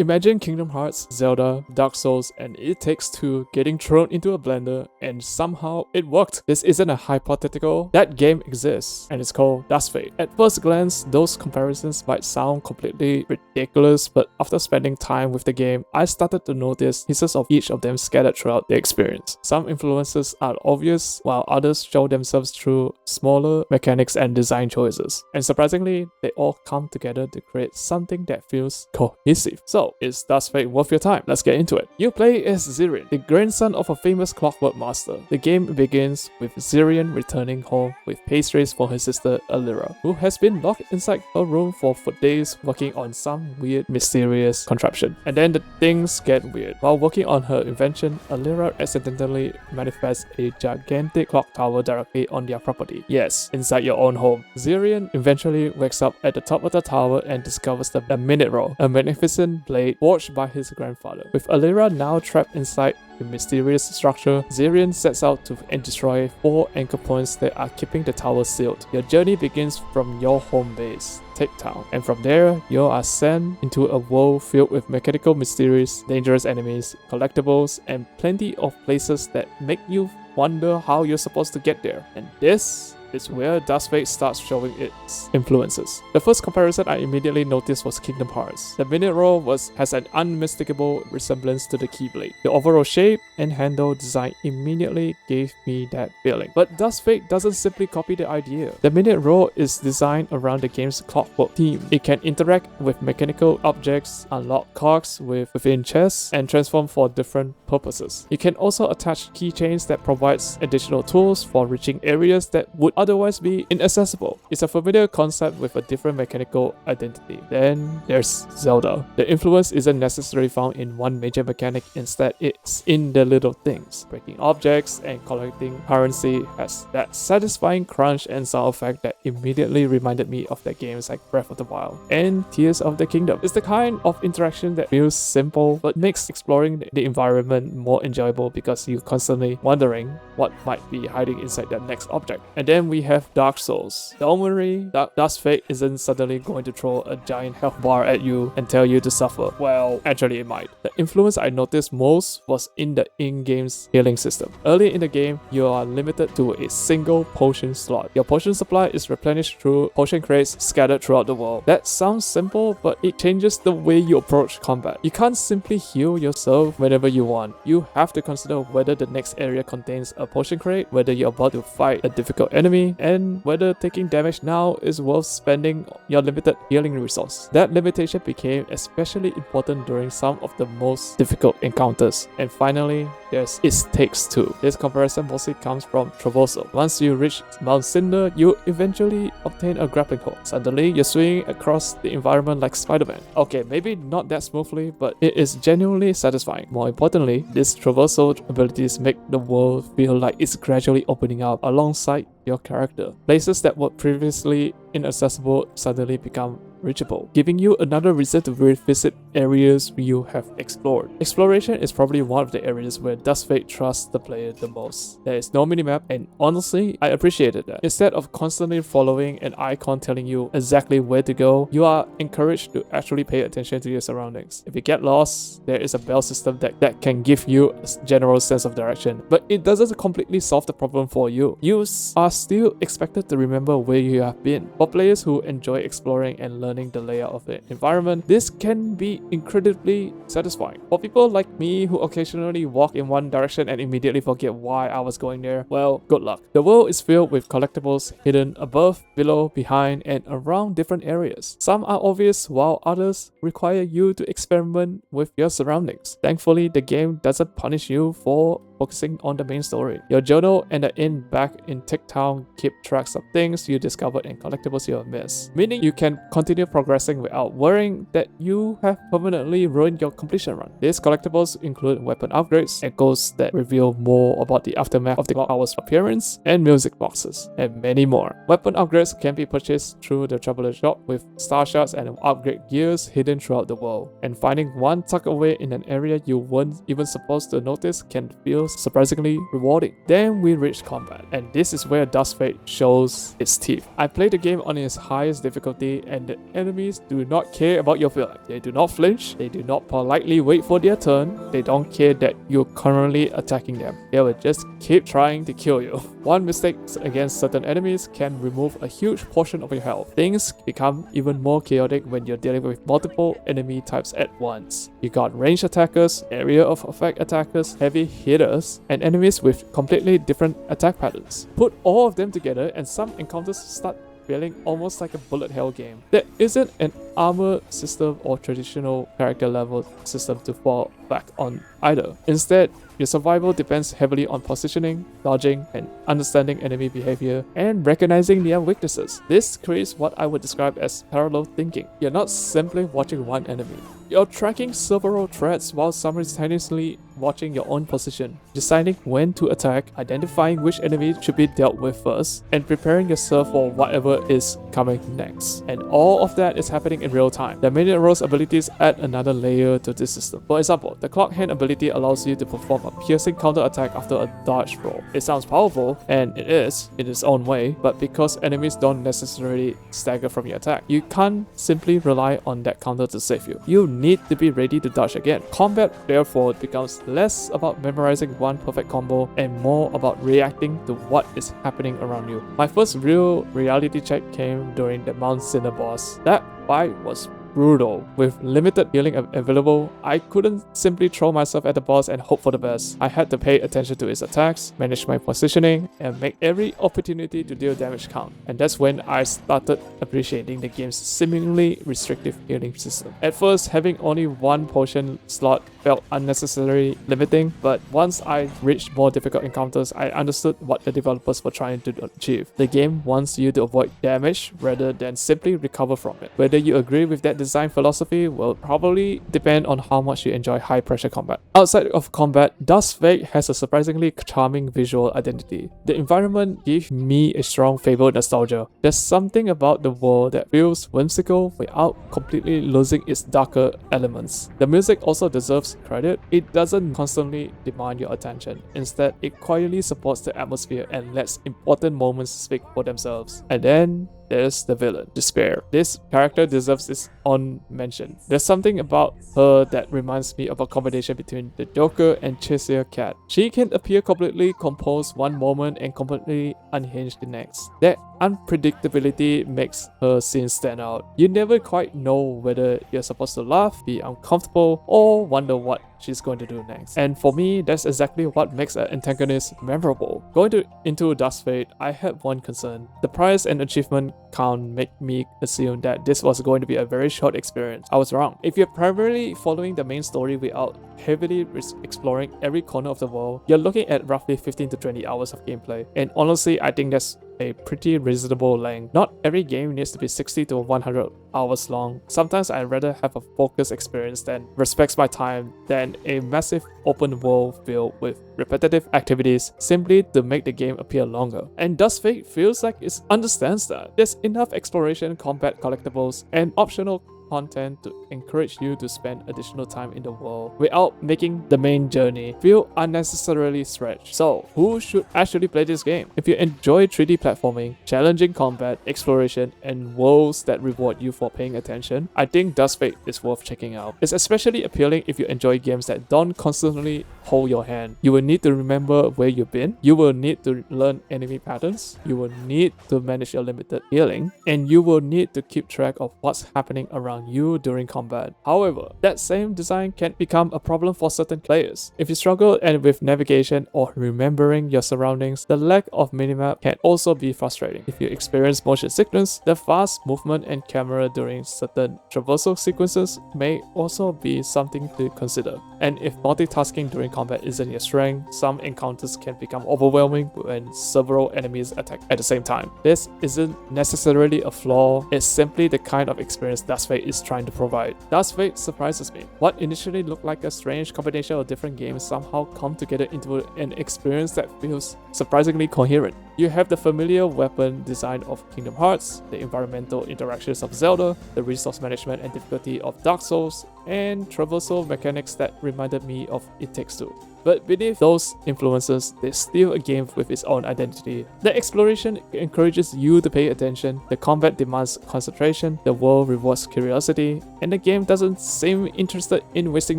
Imagine Kingdom Hearts, Zelda, Dark Souls, and It Takes Two getting thrown into a blender and somehow it worked. This isn't a hypothetical. That game exists and it's called Duskfade. At first glance, those comparisons might sound completely ridiculous, but after spending time with the game, I started to notice pieces of each of them scattered throughout the experience. Some influences are obvious, while others show themselves through smaller mechanics and design choices. And surprisingly, they all come together to create something that feels cohesive. So, is Duskfade worth your time? Let's get into it. You play as Zirian, the grandson of a famous clockwork master. The game begins with Zirian returning home with pastries for his sister Alira, who has been locked inside her room for days working on some weird, mysterious contraption. And then the things get weird. While working on her invention, Alira accidentally manifests a gigantic clock tower directly on their property. Yes, inside your own home. Zirian eventually wakes up at the top of the tower and discovers the minute roll, a magnificent blade forged by his grandfather. With Alira now trapped inside the mysterious structure, Zirian sets out to destroy 4 anchor points that are keeping the tower sealed. Your journey begins from your home base, Tick Town, and from there, you are sent into a world filled with mechanical mysteries, dangerous enemies, collectibles, and plenty of places that make you wonder how you're supposed to get there. And this is where Duskfade starts showing its influences. The first comparison I immediately noticed was Kingdom Hearts. The minute roll has an unmistakable resemblance to the Keyblade. The overall shape and handle design immediately gave me that feeling. But Duskfade doesn't simply copy the idea. The minute roll is designed around the game's clockwork theme. It can interact with mechanical objects, unlock cogs within chests, and transform for different purposes. You can also attach keychains that provides additional tools for reaching areas that would otherwise be inaccessible. It's a familiar concept with a different mechanical identity. Then there's Zelda. The influence isn't necessarily found in one major mechanic, instead it's in the little things. Breaking objects and collecting currency has that satisfying crunch and sound effect that immediately reminded me of the games like Breath of the Wild and Tears of the Kingdom. It's the kind of interaction that feels simple but makes exploring the environment more enjoyable because you're constantly wondering what might be hiding inside that next object. And then we have Dark Souls. Don't worry, Duskfade isn't suddenly going to throw a giant health bar at you and tell you to suffer. Well, actually it might. The influence I noticed most was in the in-game's healing system. Early in the game, you are limited to a single potion slot. Your potion supply is replenished through potion crates scattered throughout the world. That sounds simple, but it changes the way you approach combat. You can't simply heal yourself whenever you want. You have to consider whether the next area contains a potion crate, whether you're about to fight a difficult enemy, and whether taking damage now is worth spending your limited healing resource. That limitation became especially important during some of the most difficult encounters. And finally, there's It Takes Two. This comparison mostly comes from traversal. Once you reach Mount Cinder, you eventually obtain a grappling hook. Suddenly, you're swinging across the environment like Spider-Man. Okay, maybe not that smoothly, but it is genuinely satisfying. More importantly, these traversal abilities make the world feel like it's gradually opening up alongside your character. Places that were previously inaccessible suddenly become reachable, giving you another reason to revisit areas you have explored. Exploration is probably one of the areas where Duskfade trusts the player the most. There is no minimap, and honestly, I appreciated that. Instead of constantly following an icon telling you exactly where to go, you are encouraged to actually pay attention to your surroundings. If you get lost, there is a bell system that can give you a general sense of direction, but it doesn't completely solve the problem for you. You are still expected to remember where you have been. For players who enjoy exploring and learning the layout of the environment, this can be incredibly satisfying. For people like me who occasionally walk in one direction and immediately forget why I was going there, well, good luck. The world is filled with collectibles hidden above, below, behind, and around different areas. Some are obvious, while others require you to experiment with your surroundings. Thankfully, the game doesn't punish you for focusing on the main story. Your journal and the inn back in Tick Town keep tracks of things you discovered and collectibles you have missed, meaning you can continue progressing without worrying that you have permanently ruined your completion run. These collectibles include weapon upgrades and ghosts that reveal more about the aftermath of the clock tower's appearance, and music boxes, and many more. Weapon upgrades can be purchased through the traveler shop with star shards and upgrade gears hidden throughout the world, and finding one tucked away in an area you weren't even supposed to notice can feel surprisingly rewarding. Then we reach combat, and this is where Duskfade shows its teeth. I played the game on its highest difficulty, and the enemies do not care about your feelings. They do not flinch, they do not politely wait for their turn, they don't care that you're currently attacking them. They will just keep trying to kill you. One mistake against certain enemies can remove a huge portion of your health. Things become even more chaotic when you're dealing with multiple enemy types at once. You got ranged attackers, area of effect attackers, heavy hitters, and enemies with completely different attack patterns. Put all of them together and some encounters start feeling almost like a bullet hell game. There isn't an armor system or traditional character level system to fall back on either. Instead, your survival depends heavily on positioning, dodging, and understanding enemy behavior, and recognizing their weaknesses. This creates what I would describe as parallel thinking. You're not simply watching one enemy. You're tracking several threats while simultaneously watching your own position, deciding when to attack, identifying which enemy should be dealt with first, and preparing yourself for whatever is coming next. And all of that is happening in real time. The Minion Rose abilities add another layer to this system. For example, the Clock Hand ability allows you to perform a piercing counter attack after a dodge roll. It sounds powerful, and it is in its own way, but because enemies don't necessarily stagger from your attack, you can't simply rely on that counter to save you. You need to be ready to dodge again. Combat therefore becomes less about memorizing one perfect combo and more about reacting to what is happening around you. My first real reality check came during the Mount Sinner boss. That fight was brutal. With limited healing available, I couldn't simply throw myself at the boss and hope for the best. I had to pay attention to his attacks, manage my positioning, and make every opportunity to deal damage count. And that's when I started appreciating the game's seemingly restrictive healing system. At first, having only one potion slot felt unnecessarily limiting, but once I reached more difficult encounters, I understood what the developers were trying to achieve. The game wants you to avoid damage rather than simply recover from it. Whether you agree with that design philosophy will probably depend on how much you enjoy high pressure combat. Outside of combat, Duskfade has a surprisingly charming visual identity. The environment gives me a strong fabled nostalgia. There's something about the world that feels whimsical without completely losing its darker elements. The music also deserves credit. It doesn't constantly demand your attention. Instead, it quietly supports the atmosphere and lets important moments speak for themselves. And then there's the villain, Despair. This character deserves its own mention. There's something about her that reminds me of a combination between the Joker and Cheshire Cat. She can appear completely composed one moment and completely unhinged the next. That unpredictability makes her scene stand out. You never quite know whether you're supposed to laugh, be uncomfortable, or wonder what she's going to do next. And for me, that's exactly what makes an antagonist memorable. Going into Duskfade, I had one concern. The prize and achievement count make me assume that this was going to be a very short experience. I was wrong. If you're primarily following the main story without heavily exploring every corner of the world, you're looking at roughly 15 to 20 hours of gameplay. And honestly, I think that's a pretty reasonable length. Not every game needs to be 60 to 100 hours long. Sometimes I'd rather have a focused experience that respects my time than a massive open world filled with repetitive activities simply to make the game appear longer. And Duskfade feels like it understands that. There's enough exploration, combat, collectibles, and optional content to encourage you to spend additional time in the world without making the main journey feel unnecessarily stretched. So, who should actually play this game? If you enjoy 3D platforming, challenging combat, exploration, and worlds that reward you for paying attention, I think Duskfade is worth checking out. It's especially appealing if you enjoy games that don't constantly hold your hand. You will need to remember where you've been, you will need to learn enemy patterns, you will need to manage your limited healing, and you will need to keep track of what's happening around you during combat. However, that same design can become a problem for certain players. If you struggle with navigation or remembering your surroundings, the lack of minimap can also be frustrating. If you experience motion sickness, the fast movement and camera during certain traversal sequences may also be something to consider. And if multitasking during combat isn't your strength, some encounters can become overwhelming when several enemies attack at the same time. This isn't necessarily a flaw, it's simply the kind of experience Duskfade is trying to provide. Duskfade surprises me. What initially looked like a strange combination of different games somehow come together into an experience that feels surprisingly coherent. You have the familiar weapon design of Kingdom Hearts, the environmental interactions of Zelda, the resource management and difficulty of Dark Souls, and traversal mechanics that reminded me of It Takes Two. But beneath those influences, there's still a game with its own identity. The exploration encourages you to pay attention, the combat demands concentration, the world rewards curiosity, and the game doesn't seem interested in wasting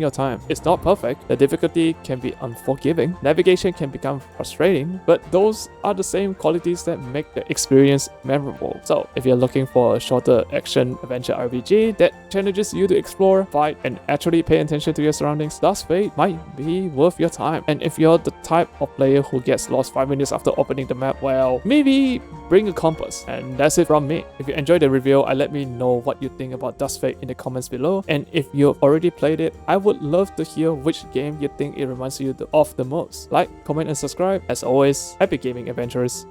your time. It's not perfect, the difficulty can be unforgiving, navigation can become frustrating, but those are the same qualities that make the experience memorable. So, if you're looking for a shorter action-adventure RPG that challenges you to explore, fight, and actually pay attention to your surroundings, Duskfade might be worth your time. And if you're the type of player who gets lost 5 minutes after opening the map, well, maybe bring a compass. And that's it from me. If you enjoyed the review, let me know what you think about Duskfade in the comments below. And if you've already played it, I would love to hear which game you think it reminds you of the most. Like, comment, and subscribe. As always, happy gaming adventures.